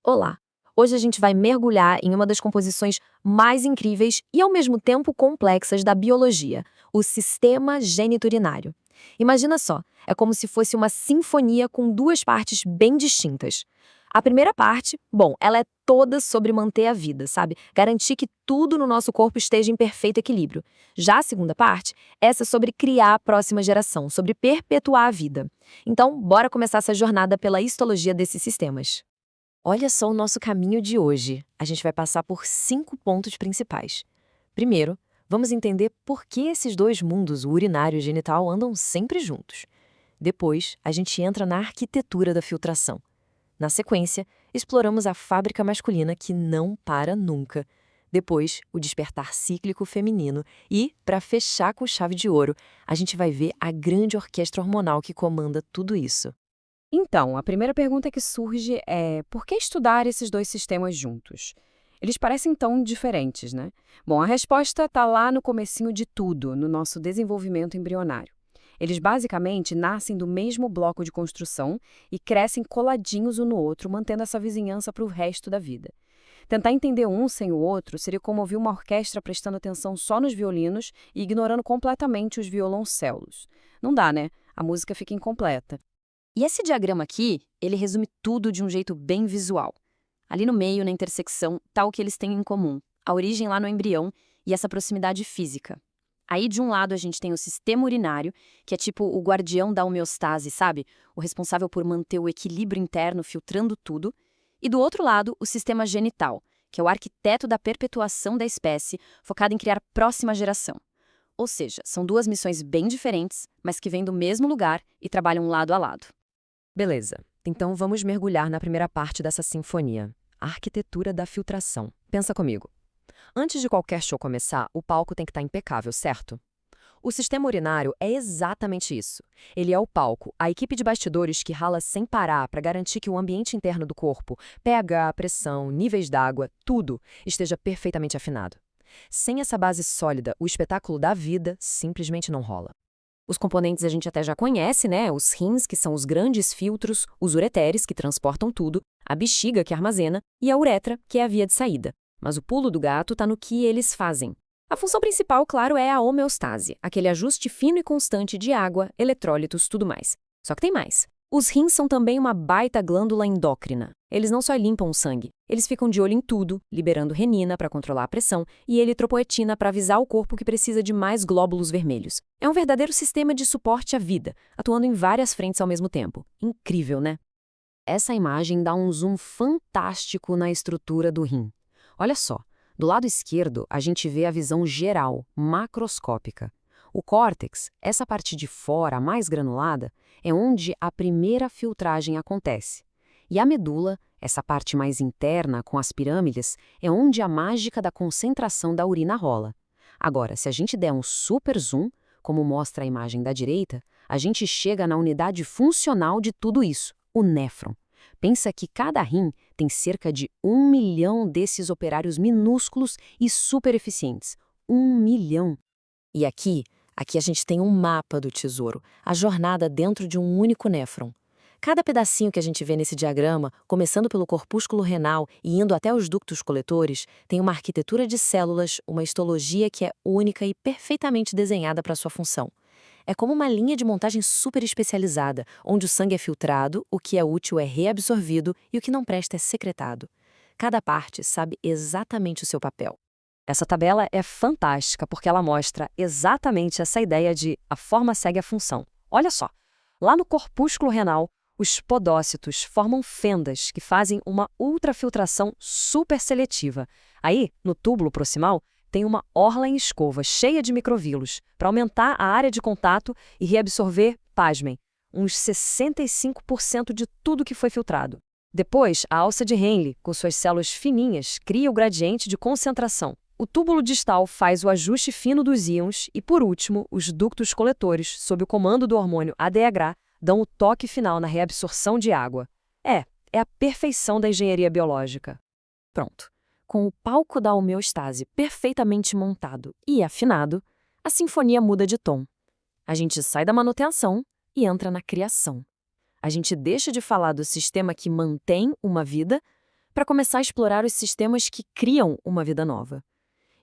Olá! Hoje a gente vai mergulhar em uma das composições mais incríveis e ao mesmo tempo complexas da biologia, o sistema geniturinário. Imagina só, é como se fosse uma sinfonia com duas partes bem distintas. A primeira parte, bom, ela é toda sobre manter a vida, sabe? Garantir que tudo no nosso corpo esteja em perfeito equilíbrio. Já a segunda parte, essa é sobre criar a próxima geração, sobre perpetuar a vida. Então, bora começar essa jornada pela histologia desses sistemas. Olha só o nosso caminho de hoje. A gente vai passar por 5 pontos principais. Primeiro, vamos entender por que esses dois mundos, o urinário e o genital, andam sempre juntos. Depois, a gente entra na arquitetura da filtração. Na sequência, exploramos a fábrica masculina que não para nunca. Depois, o despertar cíclico feminino e, para fechar com chave de ouro, a gente vai ver a grande orquestra hormonal que comanda tudo isso. Então, a primeira pergunta que surge é: por que estudar esses dois sistemas juntos? Eles parecem tão diferentes, né? Bom, a resposta está lá no comecinho de tudo, no nosso desenvolvimento embrionário. Eles basicamente nascem do mesmo bloco de construção e crescem coladinhos um no outro, mantendo essa vizinhança para o resto da vida. Tentar entender um sem o outro seria como ouvir uma orquestra prestando atenção só nos violinos e ignorando completamente os violoncelos. Não dá, né? A música fica incompleta. E esse diagrama aqui, ele resume tudo de um jeito bem visual. Ali no meio, na intersecção, tá o que eles têm em comum, a origem lá no embrião e essa proximidade física. Aí, de um lado, a gente tem o sistema urinário, que é tipo o guardião da homeostase, sabe? O responsável por manter o equilíbrio interno filtrando tudo. E do outro lado, o sistema genital, que é o arquiteto da perpetuação da espécie, focado em criar próxima geração. Ou seja, são duas missões bem diferentes, mas que vêm do mesmo lugar e trabalham lado a lado. Beleza, então vamos mergulhar na primeira parte dessa sinfonia, a arquitetura da filtração. Pensa comigo. Antes de qualquer show começar, o palco tem que estar impecável, certo? O sistema urinário é exatamente isso. Ele é o palco, a equipe de bastidores que rala sem parar para garantir que o ambiente interno do corpo, pH, pressão, níveis d'água, tudo esteja perfeitamente afinado. Sem essa base sólida, o espetáculo da vida simplesmente não rola. Os componentes a gente até já conhece, né? Os rins, que são os grandes filtros, os ureteres, que transportam tudo, a bexiga, que armazena, e a uretra, que é a via de saída. Mas o pulo do gato está no que eles fazem. A função principal, claro, é a homeostase, aquele ajuste fino e constante de água, eletrólitos, tudo mais. Só que tem mais. Os rins são também uma baita glândula endócrina. Eles não só limpam o sangue, eles ficam de olho em tudo, liberando renina para controlar a pressão e eritropoetina para avisar o corpo que precisa de mais glóbulos vermelhos. É um verdadeiro sistema de suporte à vida, atuando em várias frentes ao mesmo tempo. Incrível, né? Essa imagem dá um zoom fantástico na estrutura do rim. Olha só, do lado esquerdo a gente vê a visão geral, macroscópica. O córtex, essa parte de fora, mais granulada, é onde a primeira filtragem acontece. E a medula, essa parte mais interna, com as pirâmides, é onde a mágica da concentração da urina rola. Agora, se a gente der um super zoom, como mostra a imagem da direita, a gente chega na unidade funcional de tudo isso, o néfron. Pensa que cada rim tem cerca de 1 milhão desses operários minúsculos e super eficientes. 1 milhão! E aqui a gente tem um mapa do tesouro, a jornada dentro de um único néfron. Cada pedacinho que a gente vê nesse diagrama, começando pelo corpúsculo renal e indo até os ductos coletores, tem uma arquitetura de células, uma histologia que é única e perfeitamente desenhada para sua função. É como uma linha de montagem super especializada, onde o sangue é filtrado, o que é útil é reabsorvido e o que não presta é secretado. Cada parte sabe exatamente o seu papel. Essa tabela é fantástica porque ela mostra exatamente essa ideia de a forma segue a função. Olha só, lá no corpúsculo renal, os podócitos formam fendas que fazem uma ultrafiltração super seletiva. Aí, no túbulo proximal, tem uma orla em escova cheia de microvílulos para aumentar a área de contato e reabsorver, pasmem, uns 65% de tudo que foi filtrado. Depois, a alça de Henle, com suas células fininhas, cria o gradiente de concentração. O túbulo distal faz o ajuste fino dos íons e, por último, os ductos coletores, sob o comando do hormônio ADH, dão o toque final na reabsorção de água. É a perfeição da engenharia biológica. Pronto. Com o palco da homeostase perfeitamente montado e afinado, a sinfonia muda de tom. A gente sai da manutenção e entra na criação. A gente deixa de falar do sistema que mantém uma vida para começar a explorar os sistemas que criam uma vida nova.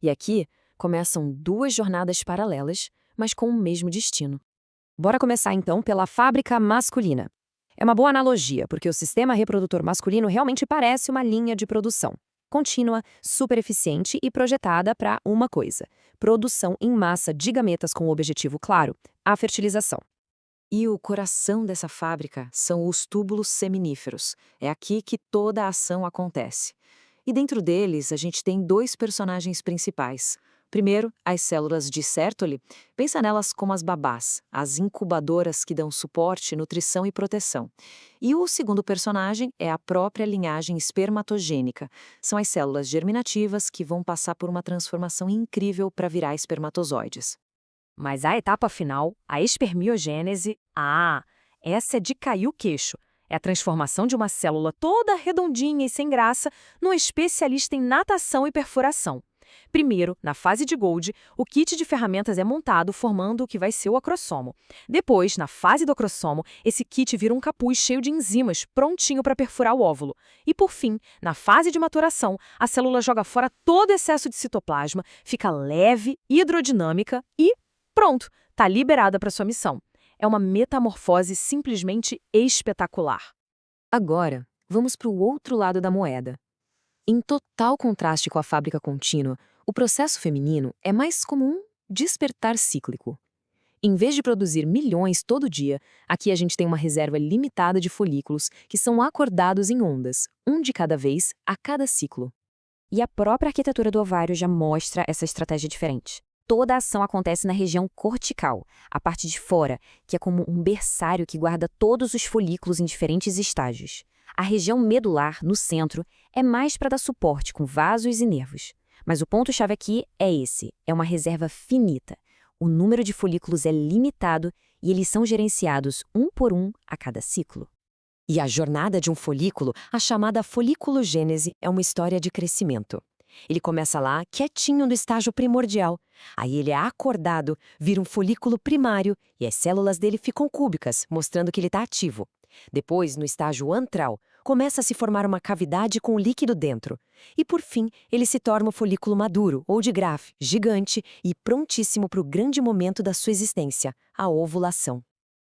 E aqui começam duas jornadas paralelas, mas com o mesmo destino. Bora começar então pela fábrica masculina. É uma boa analogia, porque o sistema reprodutor masculino realmente parece uma linha de produção. Contínua, super eficiente e projetada para uma coisa: produção em massa de gametas com o objetivo claro, a fertilização. E o coração dessa fábrica são os túbulos seminíferos. É aqui que toda a ação acontece. E dentro deles, a gente tem dois personagens principais. Primeiro, as células de Sertoli. Pensa nelas como as babás, as incubadoras que dão suporte, nutrição e proteção. E o segundo personagem é a própria linhagem espermatogênica. São as células germinativas que vão passar por uma transformação incrível para virar espermatozoides. Mas a etapa final, a espermiogênese, essa é de cair o queixo. É a transformação de uma célula toda redondinha e sem graça num especialista em natação e perfuração. Primeiro, na fase de Golgi, o kit de ferramentas é montado formando o que vai ser o acrossomo. Depois, na fase do acrossomo, esse kit vira um capuz cheio de enzimas, prontinho para perfurar o óvulo. E por fim, na fase de maturação, a célula joga fora todo excesso de citoplasma, fica leve, hidrodinâmica e pronto, está liberada para sua missão. É uma metamorfose simplesmente espetacular. Agora, vamos para o outro lado da moeda. Em total contraste com a fábrica contínua, o processo feminino é mais como um despertar cíclico. Em vez de produzir milhões todo dia, aqui a gente tem uma reserva limitada de folículos que são acordados em ondas, um de cada vez, a cada ciclo. E a própria arquitetura do ovário já mostra essa estratégia diferente. Toda a ação acontece na região cortical, a parte de fora, que é como um berçário que guarda todos os folículos em diferentes estágios. A região medular, no centro, é mais para dar suporte com vasos e nervos. Mas o ponto-chave aqui é esse, é uma reserva finita. O número de folículos é limitado e eles são gerenciados um por um a cada ciclo. E a jornada de um folículo, a chamada foliculogênese, é uma história de crescimento. Ele começa lá, quietinho no estágio primordial. Aí ele é acordado, vira um folículo primário e as células dele ficam cúbicas, mostrando que ele está ativo. Depois, no estágio antral, começa a se formar uma cavidade com líquido dentro. E, por fim, ele se torna um folículo maduro, ou de Graaff, gigante e prontíssimo para o grande momento da sua existência, a ovulação.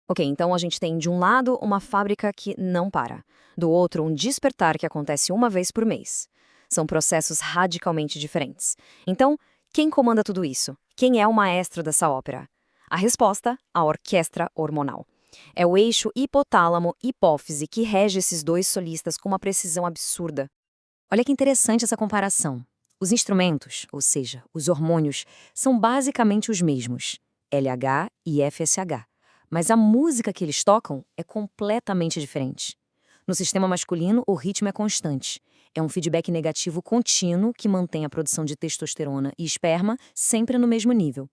Ok, então a gente tem de um lado uma fábrica que não para, do outro um despertar que acontece uma vez por mês. São processos radicalmente diferentes. Então, quem comanda tudo isso? Quem é o maestro dessa ópera? A resposta, a orquestra hormonal. É o eixo hipotálamo-hipófise que rege esses dois solistas com uma precisão absurda. Olha que interessante essa comparação. Os instrumentos, ou seja, os hormônios, são basicamente os mesmos, LH e FSH. Mas a música que eles tocam é completamente diferente. No sistema masculino, o ritmo é constante. É um feedback negativo contínuo que mantém a produção de testosterona e esperma sempre no mesmo nível.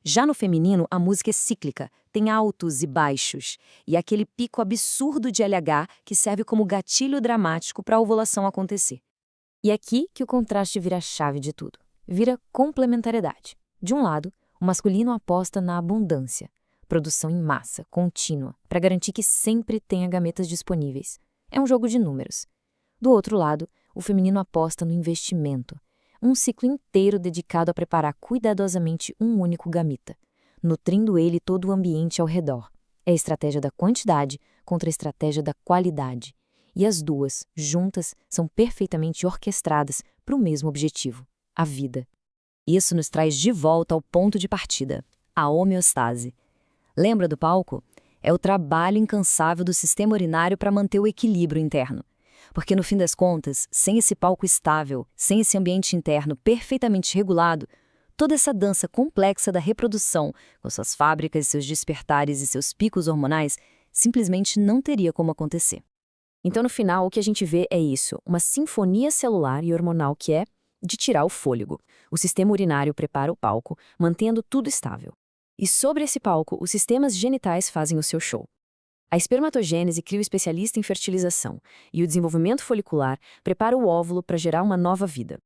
Já no feminino, a música é cíclica, tem altos e baixos, e aquele pico absurdo de LH que serve como gatilho dramático para a ovulação acontecer. E é aqui que o contraste vira a chave de tudo. Vira complementariedade. De um lado, o masculino aposta na abundância, produção em massa, contínua, para garantir que sempre tenha gametas disponíveis. É um jogo de números. Do outro lado, o feminino aposta no investimento, um ciclo inteiro dedicado a preparar cuidadosamente um único gameta, nutrindo ele todo o ambiente ao redor. É a estratégia da quantidade contra a estratégia da qualidade. E as duas, juntas, são perfeitamente orquestradas para o mesmo objetivo, a vida. Isso nos traz de volta ao ponto de partida, a homeostase. Lembra do palco? É o trabalho incansável do sistema urinário para manter o equilíbrio interno. Porque, no fim das contas, sem esse palco estável, sem esse ambiente interno perfeitamente regulado, toda essa dança complexa da reprodução, com suas fábricas, seus despertares e seus picos hormonais, simplesmente não teria como acontecer. Então, no final, o que a gente vê é isso, uma sinfonia celular e hormonal que é de tirar o fôlego. O sistema urinário prepara o palco, mantendo tudo estável. E sobre esse palco, os sistemas genitais fazem o seu show. A espermatogênese cria o especialista em fertilização e o desenvolvimento folicular prepara o óvulo para gerar uma nova vida.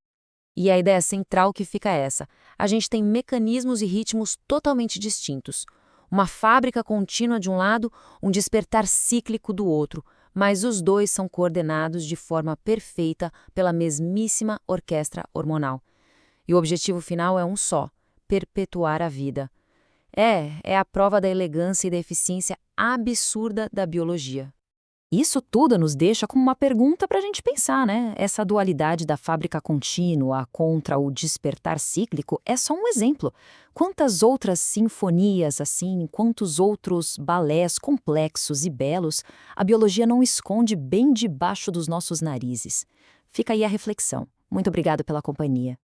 E a ideia central que fica é essa: a gente tem mecanismos e ritmos totalmente distintos. Uma fábrica contínua de um lado, um despertar cíclico do outro, mas os dois são coordenados de forma perfeita pela mesmíssima orquestra hormonal. E o objetivo final é um só: perpetuar a vida. É a prova da elegância e da eficiência absurda da biologia. Isso tudo nos deixa como uma pergunta para a gente pensar, né? Essa dualidade da fábrica contínua contra o despertar cíclico é só um exemplo. Quantas outras sinfonias assim, quantos outros balés complexos e belos a biologia não esconde bem debaixo dos nossos narizes? Fica aí a reflexão. Muito obrigada pela companhia.